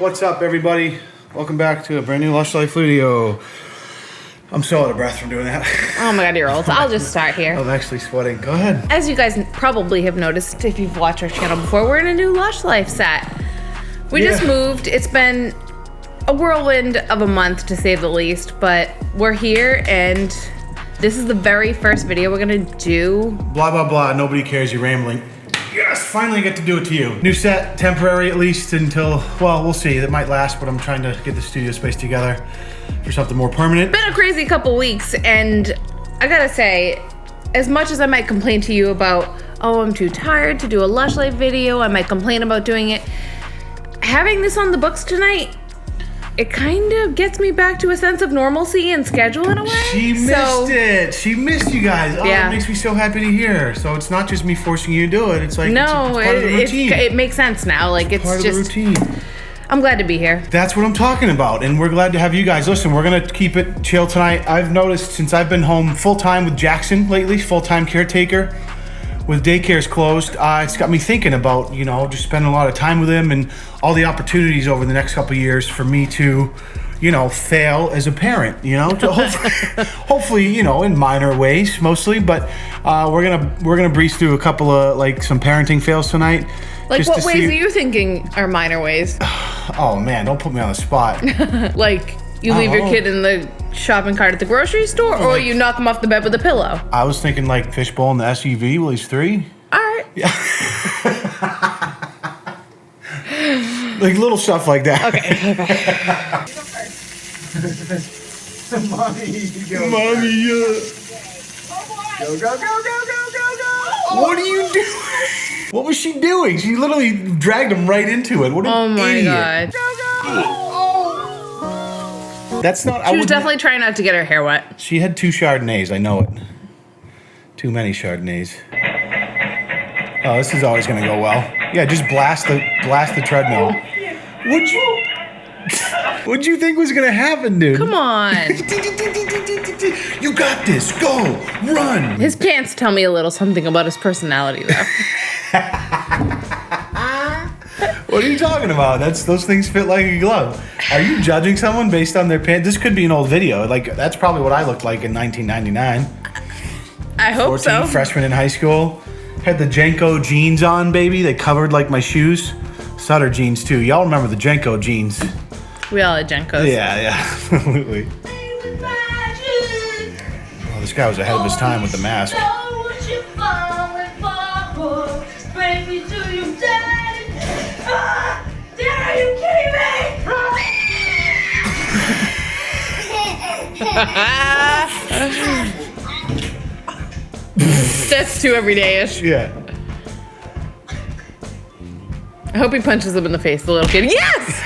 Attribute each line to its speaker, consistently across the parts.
Speaker 1: What's up, everybody? Welcome back to a brand new Lush Life video. I'm so out of breath from doing that.
Speaker 2: Oh my god, you're old. I'll just start here.
Speaker 1: I'm actually sweating. Go ahead.
Speaker 2: As you guys probably have noticed if you've watched our channel before, we're in a new Lush Life set. We just moved. It's been a whirlwind of a month, to say the least, but we're here and this is the very first video we're gonna do.
Speaker 1: Blah, blah, blah. Nobody cares. You're rambling. Yes, finally get to do it to you. New set, temporary at least until, well, we'll see. That might last, but I'm trying to get the studio space together for something more permanent.
Speaker 2: Been a crazy couple weeks, and I gotta say, as much as I might complain to you about, oh, I'm too tired to do a Lush Life video, I might complain about doing it, having this on the books tonight, it kind of gets me back to a sense of normalcy and schedule in a way.
Speaker 1: She missed it. She missed you guys. Oh,
Speaker 2: yeah.
Speaker 1: It makes me so happy to hear. So it's not just me forcing you to do it. It's like,
Speaker 2: no,
Speaker 1: it's part of the routine.
Speaker 2: It makes sense now. Like, it's
Speaker 1: part
Speaker 2: just
Speaker 1: of the routine.
Speaker 2: I'm glad to be here.
Speaker 1: That's what I'm talking about, and we're glad to have you guys. Listen, we're gonna keep it chill tonight. I've noticed since I've been home full-time with Jackson lately, full-time caretaker, with daycares closed, it's got me thinking about, you know, just spending a lot of time with him and all the opportunities over the next couple of years for me to, you know, fail as a parent, you know, to hopefully, you know, in minor ways mostly, but we're gonna breeze through a couple of, like, some parenting fails tonight.
Speaker 2: Like, what ways are you thinking are minor ways?
Speaker 1: Oh man, don't put me on the spot.
Speaker 2: Like, you leave your kid in the shopping cart at the grocery store, or you knock him off the bed with a pillow?
Speaker 1: I was thinking like fishbowl in the SUV while he's 3.
Speaker 2: All right.
Speaker 1: Yeah. Like little stuff like that.
Speaker 2: Okay.
Speaker 1: Mommy, Go. What are you doing? What was she doing? She literally dragged him right into it. What an idiot.
Speaker 2: God.
Speaker 1: That's not.
Speaker 2: She was definitely trying not to get her hair wet.
Speaker 1: She had 2 Chardonnays. I know it. Too many Chardonnays. Oh, this is always gonna go well. Yeah, just blast the treadmill. What'd you think was gonna happen, dude?
Speaker 2: Come on.
Speaker 1: You got this. Go. Run.
Speaker 2: His pants tell me a little something about his personality, though.
Speaker 1: What are you talking about? Those things fit like a glove. Are you judging someone based on their pants? This could be an old video. Like, that's probably what I looked like in 1999.
Speaker 2: I hope
Speaker 1: 14,
Speaker 2: so.
Speaker 1: Freshman in high school. Had the Jenko jeans on, baby. They covered like my shoes. Sutter jeans too. Y'all remember the Jenko jeans?
Speaker 2: We all had Jenkos.
Speaker 1: Yeah, absolutely. Oh, this guy was ahead of his time with the mask.
Speaker 2: That's too everyday-ish.
Speaker 1: Yeah.
Speaker 2: I hope he punches him in the face, the little kid. Yes!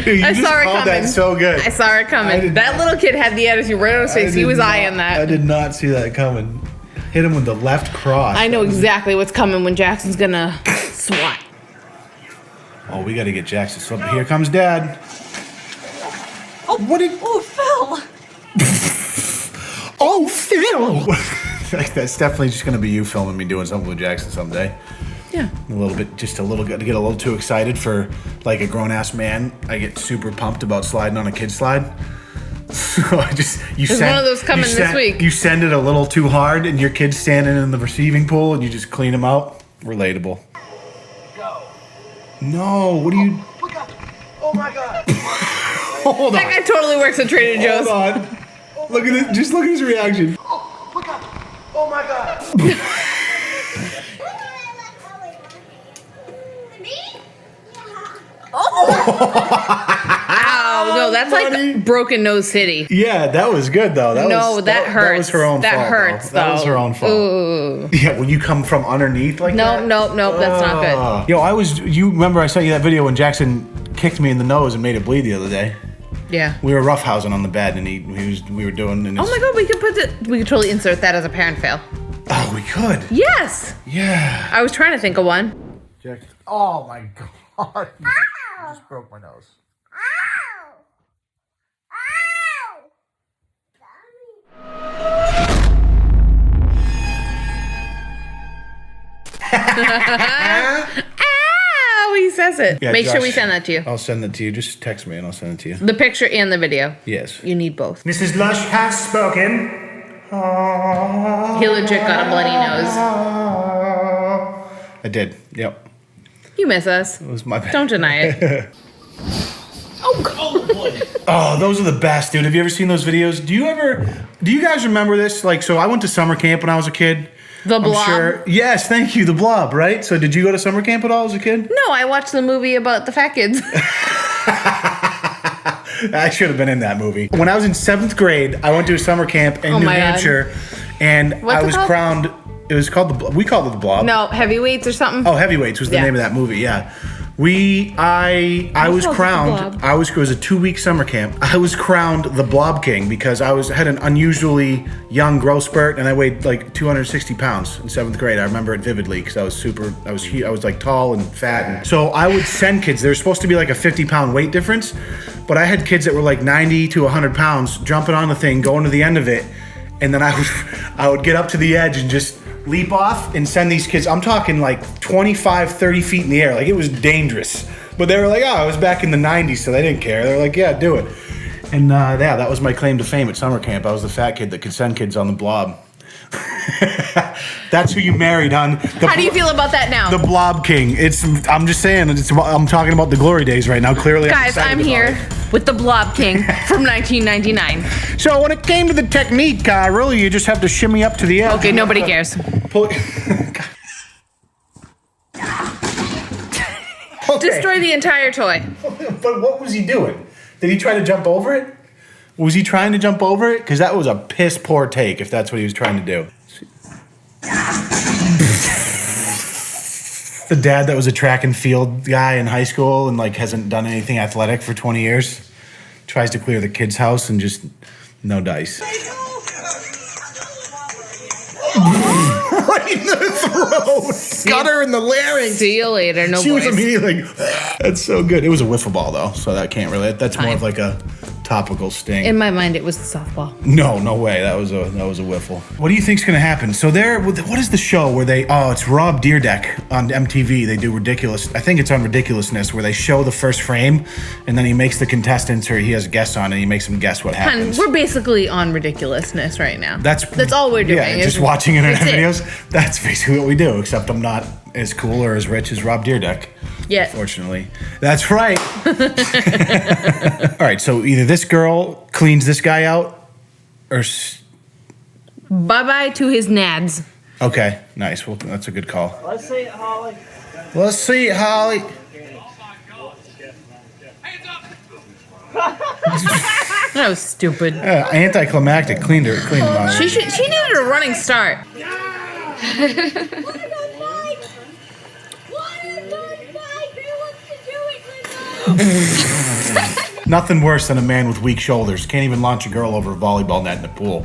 Speaker 1: Dude,
Speaker 2: I saw it coming.
Speaker 1: That so good.
Speaker 2: I saw it coming. That little kid had the attitude right on his face. He was eyeing that.
Speaker 1: I did not see that coming. Hit him with the left cross.
Speaker 2: I know exactly what's coming when Jackson's gonna swat.
Speaker 1: Oh, we gotta get Jackson something. Here comes Dad.
Speaker 3: Oh, Phil!
Speaker 1: Oh, Phil! That's definitely just gonna be you filming me doing something with Jackson someday.
Speaker 2: Yeah.
Speaker 1: A little bit, to get a little too excited for like a grown-ass man. I get super pumped about sliding on a kid slide. So one of those coming this week. You send it a little too hard, and your kid's standing in the receiving pool, and you just clean him out. Relatable.
Speaker 3: Go.
Speaker 1: No, what are you?
Speaker 3: Oh my God.
Speaker 1: Hold on.
Speaker 2: That guy totally works at Trader Joe's.
Speaker 1: Hold on. Look at it. Just look at his reaction.
Speaker 3: Oh my God.
Speaker 2: Ow, no, that's like broken nose city.
Speaker 1: Yeah, that was good though.
Speaker 2: That hurts.
Speaker 1: That was her own fault.
Speaker 2: That hurts though.
Speaker 1: That was her own fault.
Speaker 2: Ooh.
Speaker 1: Yeah, when you come from underneath like that.
Speaker 2: Nope, that's not good.
Speaker 1: Yo, you remember I sent you that video when Jackson kicked me in the nose and made it bleed the other day?
Speaker 2: Yeah.
Speaker 1: We were roughhousing on the bed and we were doing.
Speaker 2: Oh my God, we could totally insert that as a parent fail.
Speaker 1: Oh, we could.
Speaker 2: Yes.
Speaker 1: Yeah.
Speaker 2: I was trying to think of one.
Speaker 1: Jackson. Oh my God. You just broke my nose.
Speaker 2: Ow! how he says it.
Speaker 1: Yeah,
Speaker 2: Make sure we
Speaker 1: Josh,
Speaker 2: send that to you.
Speaker 1: I'll send it to you. Just text me and I'll send it to you.
Speaker 2: The picture and the video.
Speaker 1: Yes.
Speaker 2: You need both.
Speaker 4: Mrs. Lush has spoken.
Speaker 2: He legit got a bloody nose.
Speaker 1: I did. Yep.
Speaker 2: You miss us.
Speaker 1: It was my bad.
Speaker 2: Don't deny it.
Speaker 1: Oh, those are the best, dude. Have you ever seen those videos? Do you guys remember this? Like, so I went to summer camp when I was a kid.
Speaker 2: The Blob?
Speaker 1: I'm sure. Yes, thank you. The Blob, right? So did you go to summer camp at all as a kid?
Speaker 2: No, I watched the movie about the fat kids.
Speaker 1: I should have been in that movie. When I was in 7th grade, I went to a summer camp in New Hampshire, and
Speaker 2: What's
Speaker 1: I was
Speaker 2: it called?
Speaker 1: crowned. It was called the Blob. We called it the Blob.
Speaker 2: No, heavyweights or something.
Speaker 1: Oh, Heavyweights was the
Speaker 2: Yeah.
Speaker 1: name of that movie. Yeah. I was
Speaker 2: called it the
Speaker 1: crowned.
Speaker 2: Blob.
Speaker 1: It was a 2-week summer camp. I was crowned the Blob King because had an unusually young growth spurt, and I weighed like 260 pounds in 7th grade. I remember it vividly because I was like tall and fat, and so I would send kids. There was supposed to be like a 50-pound weight difference, but I had kids that were like 90 to 100 pounds jumping on the thing, going to the end of it, and then I would get up to the edge and just leap off and send these kids. I'm talking like 25, 30 feet in the air. Like, it was dangerous. But they were like, oh, I was back in the 90s, so they didn't care. They were like, yeah, do it. And yeah, that was my claim to fame at summer camp. I was the fat kid that could send kids on the Blob. That's who you married, hon.
Speaker 2: How do you feel about that now?
Speaker 1: The Blob King. I'm just saying, I'm talking about the glory days right now. Clearly,
Speaker 2: Guys, I'm here with the Blob King from 1999.
Speaker 1: So when it came to the technique, really, you just have to shimmy up to the edge.
Speaker 2: Okay, nobody cares.
Speaker 1: Pull it. Okay.
Speaker 2: Destroy the entire toy.
Speaker 1: But what was he doing? Did he try to jump over it? Was he trying to jump over it? Because that was a piss poor take if that's what he was trying to do. The dad that was a track and field guy in high school and like hasn't done anything athletic for 20 years tries to clear the kid's house and just no dice. Right in the throat. Got her in the larynx.
Speaker 2: See you later. No
Speaker 1: She was
Speaker 2: boys.
Speaker 1: immediately like, that's so good. It was a wiffle ball though, so that can't really. That's more of like a topical sting.
Speaker 2: In my mind, it was the softball.
Speaker 1: No way. That was a wiffle. What do you think's gonna happen? So what is the show where they? Oh, it's Rob Dyrdek on MTV. They do ridiculous. I think it's on Ridiculousness where they show the first frame, and then he makes the contestants or he has guests on and he makes them guess what
Speaker 2: Hun,
Speaker 1: happens.
Speaker 2: we're basically on ridiculousness right now.
Speaker 1: That's
Speaker 2: all we're doing.
Speaker 1: Yeah, just watching internet videos. That's basically what we do. Except I'm not as cool or as rich as Rob Dyrdek.
Speaker 2: Yeah.
Speaker 1: Fortunately. That's right. All right, so either this girl cleans this guy out or...
Speaker 2: Bye-bye to his nads.
Speaker 1: Okay, nice. Well, that's a good call.
Speaker 3: Let's see it, Holly.
Speaker 1: Let's see, Holly.
Speaker 2: That was stupid.
Speaker 1: Anticlimactic. Cleaned him out.
Speaker 2: She needed a running start.
Speaker 1: Nothing worse than a man with weak shoulders. Can't even launch a girl over a volleyball net in the pool.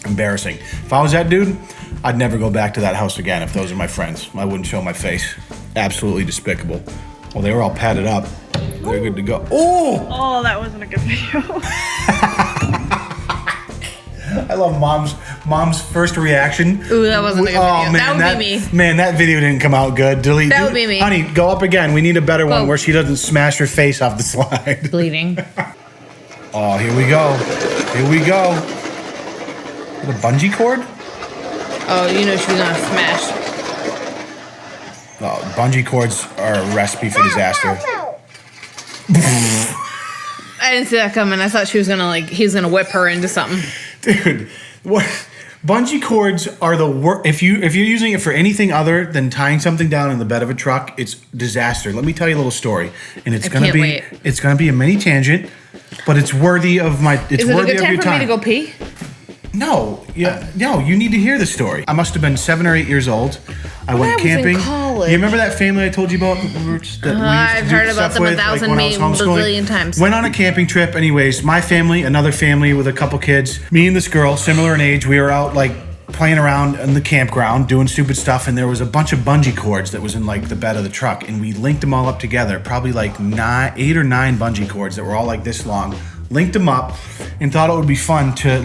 Speaker 1: Embarrassing. If I was that dude, I'd never go back to that house again if those are my friends. I wouldn't show my face. Absolutely despicable. Well, they were all padded up. They're good to go. Oh!
Speaker 5: Oh, that wasn't a good video.
Speaker 1: I love mom's first reaction.
Speaker 2: Ooh, that wasn't a good video. That would be me.
Speaker 1: Man, that video didn't come out good. Delete.
Speaker 2: That would be me.
Speaker 1: Honey, go up again. We need a better one
Speaker 2: Go.
Speaker 1: where she doesn't smash her face off the slide.
Speaker 2: Bleeding.
Speaker 1: Oh, here we go. Here we go. The bungee cord?
Speaker 2: Oh, you know she's gonna smash.
Speaker 1: Oh, bungee cords are a recipe for disaster.
Speaker 2: I didn't see that coming. I thought she was gonna he's gonna whip her into something.
Speaker 1: Dude, what? Bungee cords are the worst. If you're using it for anything other than tying something down in the bed of a truck, it's disaster. Let me tell you a little story, and it's gonna
Speaker 2: can't wait.
Speaker 1: It's gonna be a mini tangent, but it's worthy of my. It's
Speaker 2: Is it a
Speaker 1: worthy
Speaker 2: good
Speaker 1: of
Speaker 2: time
Speaker 1: your
Speaker 2: for me
Speaker 1: time.
Speaker 2: to go pee?
Speaker 1: No, no, you need to hear the story. I must have been 7 or 8 years old. I went
Speaker 2: I was in
Speaker 1: camping.
Speaker 2: college.
Speaker 1: You remember that family I told you about?
Speaker 2: I've heard about them 1,000 bazillion times.
Speaker 1: Went on a camping trip. Anyways, my family, another family with a couple kids. Me and this girl, similar in age. We were out playing around in the campground, doing stupid stuff, and there was a bunch of bungee cords that was in the bed of the truck, and we linked them all up together. Probably 8 or 9 bungee cords that were all this long. Linked them up, and thought it would be fun to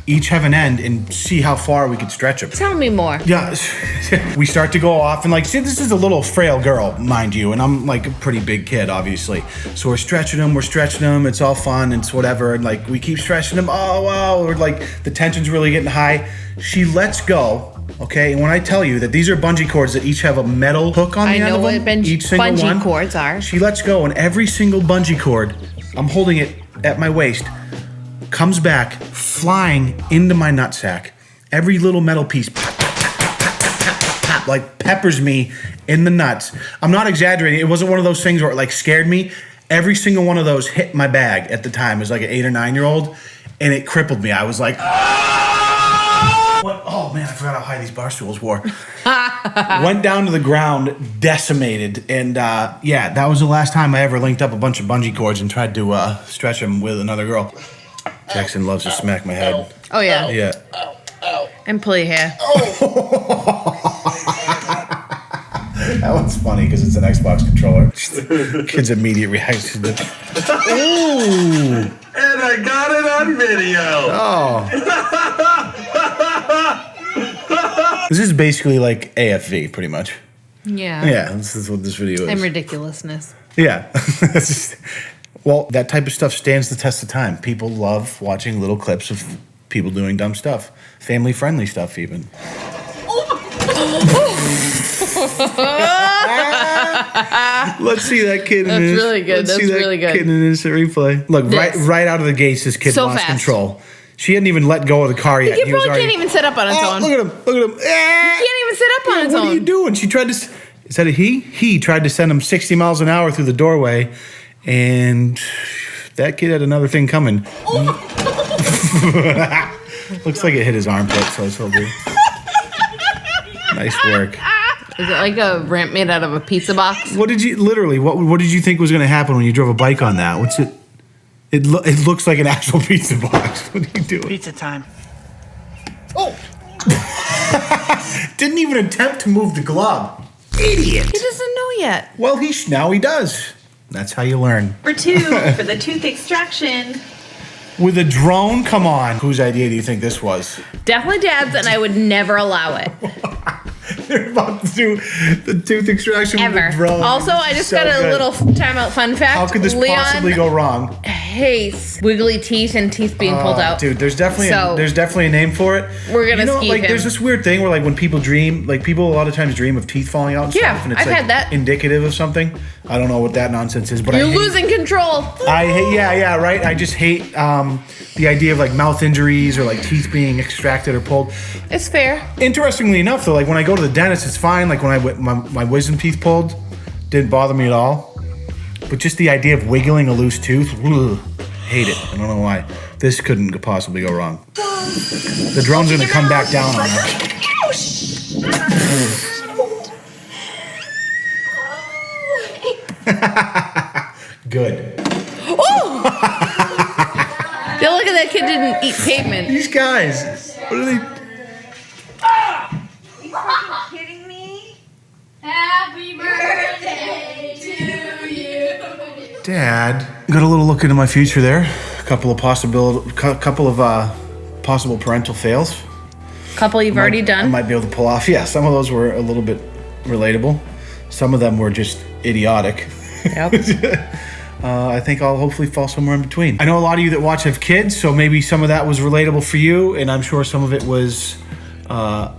Speaker 1: each have an end and see how far we could stretch them.
Speaker 2: Tell me more.
Speaker 1: Yeah, we start to go off and like, see, this is a little frail girl, mind you, and I'm like a pretty big kid, obviously. So we're stretching them, it's all fun, it's whatever, and like we keep stretching them, oh wow, or like the tension's really getting high. She lets go, okay, and when I tell you that these are bungee cords that each have a metal hook on the end of them, each single
Speaker 2: bungee
Speaker 1: one,
Speaker 2: cords are.
Speaker 1: she lets go, and every single bungee cord, I'm holding it at my waist, comes back, flying into my nutsack. Every little metal piece, like peppers me in the nuts. I'm not exaggerating. It wasn't one of those things where it like scared me. Every single one of those hit my bag at the time. It was like an 8 or 9 year old, and it crippled me. I was like, what? Oh man, I forgot how high these bar stools were. Went down to the ground, decimated, and yeah, that was the last time I ever linked up a bunch of bungee cords and tried to stretch them with another girl. Jackson loves to smack my head.
Speaker 2: Oh yeah.
Speaker 1: Yeah.
Speaker 2: And pull your hair.
Speaker 1: That one's funny because it's an Xbox controller. Kid's immediate reaction to ooh.
Speaker 6: And I got it on video.
Speaker 1: Oh. This is basically like AFV, pretty much.
Speaker 2: Yeah.
Speaker 1: Yeah, this is what this video is.
Speaker 2: And ridiculousness.
Speaker 1: Yeah. Well, that type of stuff stands the test of time. People love watching little clips of people doing dumb stuff. Family-friendly stuff, even. Let's see that kid.
Speaker 2: That's really good. That's really good.
Speaker 1: Kid in an instant replay. Look, right out of the gates, this kid
Speaker 2: So
Speaker 1: lost
Speaker 2: fast.
Speaker 1: control. She hadn't even let go of the car yet.
Speaker 2: He probably can't even sit up on its own.
Speaker 1: Look at him! Look at him!
Speaker 2: He can't even sit up on its own.
Speaker 1: What are you doing? She tried to. Is that a he? He tried to send him 60 miles an hour through the doorway, and that kid had another thing coming. Looks like it hit his armpit, so it's all good. Nice work.
Speaker 2: Is it like a ramp made out of a pizza box?
Speaker 1: What did you literally? What did you think was going to happen when you drove a bike on that? What's it? It looks like an actual pizza box. What are you doing?
Speaker 5: Pizza time.
Speaker 1: Oh! Didn't even attempt to move the glove. Idiot.
Speaker 2: He doesn't know yet.
Speaker 1: Well, now he does. That's how you learn.
Speaker 7: Number 2 for the tooth extraction.
Speaker 1: With a drone? Come on. Whose idea do you think this was?
Speaker 2: Definitely Dad's, and I would never allow it.
Speaker 1: They're about to do the tooth extraction with
Speaker 2: Ever.
Speaker 1: the drone.
Speaker 2: Also, I just
Speaker 1: So
Speaker 2: got a
Speaker 1: good.
Speaker 2: little timeout fun fact.
Speaker 1: How could this
Speaker 2: Leon
Speaker 1: possibly go wrong?
Speaker 2: hates wiggly teeth and teeth being pulled out.
Speaker 1: Dude, there's definitely
Speaker 2: So,
Speaker 1: a name for it.
Speaker 2: we're gonna skeeve
Speaker 1: like
Speaker 2: him.
Speaker 1: there's this weird thing where like when people dream, like people a lot of times dream of teeth falling out and
Speaker 2: Yeah,
Speaker 1: stuff, and it's
Speaker 2: I've
Speaker 1: like
Speaker 2: had that.
Speaker 1: indicative of something. I don't know what that nonsense is, but
Speaker 2: You're
Speaker 1: I hate,
Speaker 2: losing control.
Speaker 1: I hate, yeah, right. I just hate the idea of like mouth injuries or like teeth being extracted or pulled.
Speaker 2: It's fair.
Speaker 1: Interestingly enough, though, like when I go to the dentist, it's fine. Like when my wisdom teeth pulled, didn't bother me at all. But just the idea of wiggling a loose tooth, ugh, hate it. I don't know why. This couldn't possibly go wrong. The drone's gonna come back down on us. Good.
Speaker 2: Feel like that kid didn't eat pavement.
Speaker 1: These guys, what are they?
Speaker 7: You fucking kidding me?
Speaker 8: Happy birthday to you.
Speaker 1: Dad, got a little look into my future there. A couple of possible parental fails.
Speaker 2: Couple you've already
Speaker 1: I
Speaker 2: done.
Speaker 1: might be able to pull off. Yeah, some of those were a little bit relatable. Some of them were just idiotic.
Speaker 2: Yep.
Speaker 1: I think I'll hopefully fall somewhere in between. I know a lot of you that watch have kids, so maybe some of that was relatable for you, and I'm sure some of it was a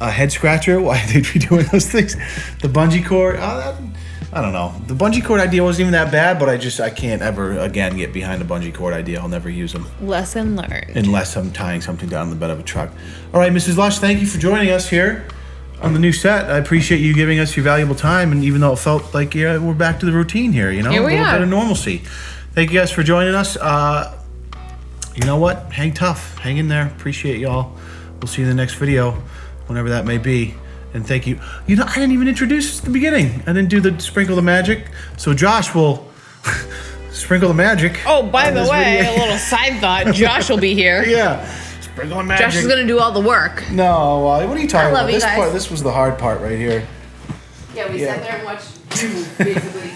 Speaker 1: head scratcher. Why they'd be doing those things. The bungee cord, I don't know. The bungee cord idea wasn't even that bad, but I can't ever again get behind a bungee cord idea. I'll never use them.
Speaker 2: Lesson learned.
Speaker 1: Unless I'm tying something down the bed of a truck. All right, Mrs. Lush, thank you for joining us here on the new set. I appreciate you giving us your valuable time, and even though it felt like we're back to the routine here, you know,
Speaker 2: Here we
Speaker 1: a little
Speaker 2: are.
Speaker 1: bit of normalcy. Thank you guys for joining us. You know what? Hang tough. Hang in there. Appreciate y'all. We'll see you in the next video, whenever that may be. And thank you. You know, I didn't even introduce at the beginning. I didn't do the sprinkle the magic. So Josh will sprinkle the magic.
Speaker 2: Oh, by
Speaker 1: on
Speaker 2: the
Speaker 1: this
Speaker 2: way,
Speaker 1: video.
Speaker 2: a little side thought. Josh will be here.
Speaker 1: Yeah. Sprinkle the magic.
Speaker 2: Josh is gonna do all the work.
Speaker 1: No, what are you talking
Speaker 2: I love
Speaker 1: about?
Speaker 2: you guys.
Speaker 1: This was the hard part right here.
Speaker 2: Yeah, we
Speaker 1: Yeah.
Speaker 2: sat there and watched you basically.